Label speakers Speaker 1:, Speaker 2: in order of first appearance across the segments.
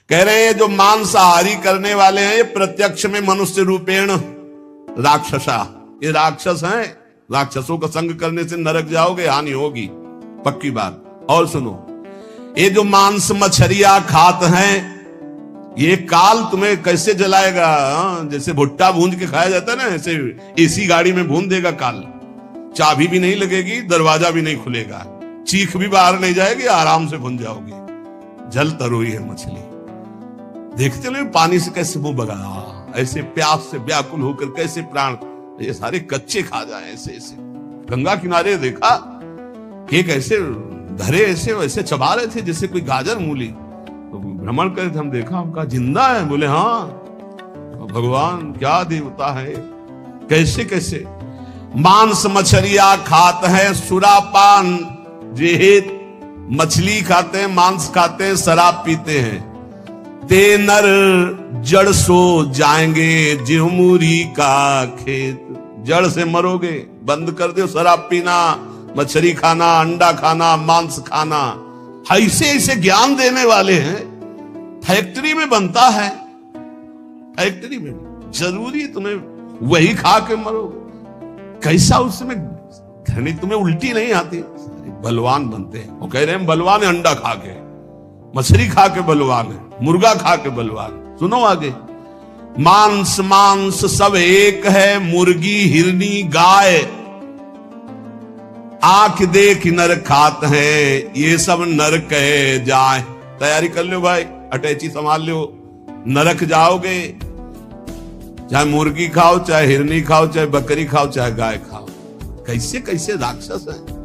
Speaker 1: कह रहे हैं जो मांसाहारी करने वाले हैं ये प्रत्यक्ष में मनुष्य रूपेण राक्षसा, ये राक्षस हैं। राक्षसों का संग करने से नरक जाओगे, हानि होगी, पक्की बात। और सुनो, ये जो मांस मछलियां खात हैं ये काल तुम्हें कैसे जलाएगा। जैसे भुट्टा भूंज के खाया जाता है ना, ऐसे एसी गाड़ी में भून देगा काल। चाबी भी नहीं लगेगी, दरवाजा भी नहीं खुलेगा, चीख भी बाहर नहीं जाएगी, आराम से भून जाओगे। जल तरोई है मछली, देखते नहीं पानी से कैसे मुंह बगा, ऐसे प्यास से व्याकुल होकर कैसे प्राण, ये सारे कच्चे खा जाए ऐसे ऐसे। गंगा किनारे देखा एक ऐसे धरे ऐसे वैसे चबा रहे थे जैसे कोई गाजर मूली। तो भ्रमण करे थे, हम देखा, हम कहा जिंदा है? बोले हाँ, भगवान क्या देवता है, कैसे कैसे। मांस मछलियां खात है, सुरापान जेहेत, मछली खाते हैं, मांस खाते हैं, शराब पीते हैं। ते नर जड़ सो जाएंगे जिहमुरी का खेत, जड़ से मरोगे। बंद कर दो शराब पीना, मछली खाना, अंडा खाना, मांस खाना। ऐसे ऐसे ज्ञान देने वाले हैं। फैक्ट्री में बनता है, फैक्ट्री में जरूरी तुम्हें वही खा के मरोगे। कैसा उसमें घनी, तुम्हें उल्टी नहीं आती। बलवान बनते हैं, वो कह रहे हैं बलवान है, अंडा खा के, मछली खा के बलवान है, मुर्गा खा के बलवान। सुनो आगे, मांस मांस सब एक है, मुर्गी हिरनी गाय, आंख देख नर खात है, ये सब नरक है जाए। तैयारी कर लो भाई, अटैची संभाल लो, नरक जाओगे। चाहे मुर्गी खाओ, चाहे हिरनी खाओ, चाहे बकरी खाओ, चाहे गाय खाओ। कैसे कैसे राक्षस है।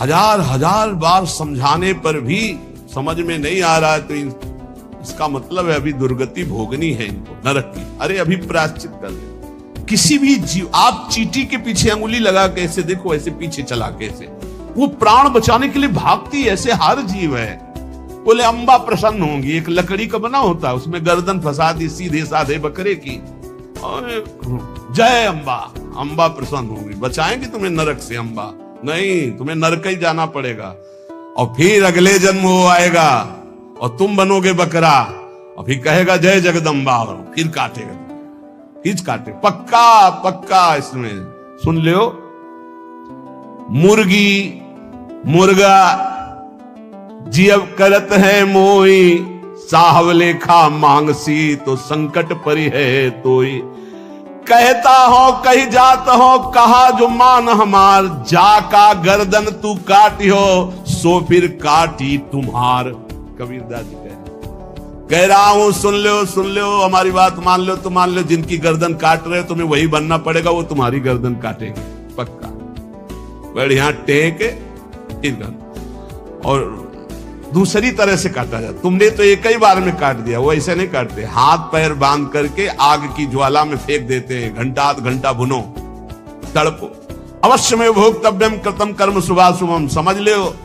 Speaker 1: हजार हजार बार समझाने पर भी समझ में नहीं आ रहा है, तो इसका मतलब है अभी दुर्गति भोगनी है इनको, नरक की। अरे अभी प्रायश्चित कर ले। किसी भी जीव, आप चींटी के पीछे अंगुली लगा के ऐसे देखो, ऐसे पीछे चला के ऐसे, वो प्राण बचाने के लिए भागती है, ऐसे हर जीव है। बोले अंबा प्रसन्न होंगी, एक लकड़ी का बना होता है, उसमें गर्दन फंसा दी सीधे साधे बकरे की, और जय अंबा, अंबा प्रसन्न होंगी, बचाएंगे तुम्हें नरक से। अंबा नहीं, तुम्हें नरक ही जाना पड़ेगा, और फिर अगले जन्म वो आएगा और तुम बनोगे बकरा, और फिर कहेगा जय जगदम्बा, और फिर काटेगा, खींच काटे। पक्का पक्का इसमें सुन लो। मुर्गी मुर्गा जियब करत है मोई, साहब लेखा मांगसी तो संकट परी है तोई। कहता हो कही जात हो, कहा जो मान हमार, जाका गर्दन तू काटी हो, सो फिर काटी तुम्हार। कबीरदास जी कह रहा हूं, सुन लो, हमारी बात मान लो तो मान लो, जिनकी गर्दन काट रहे हो तुम्हें वही बनना पड़ेगा, वो तुम्हारी गर्दन काटेंगे पक्का। बढ़िया टेक और दूसरी तरह से काटा जाता। तुमने तो एक ही बार में काट दिया, वो ऐसे नहीं काटते, हाथ पैर बांध करके आग की ज्वाला में फेंक देते हैं। घंटा आध घंटा भुनो, तड़पो। अवश्य में भोक्तव्यम कृतम कर्म शुभाशुभम। समझ लो,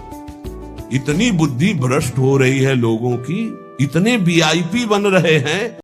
Speaker 1: इतनी बुद्धि भ्रष्ट हो रही है लोगों की, इतने वीआईपी बन रहे हैं।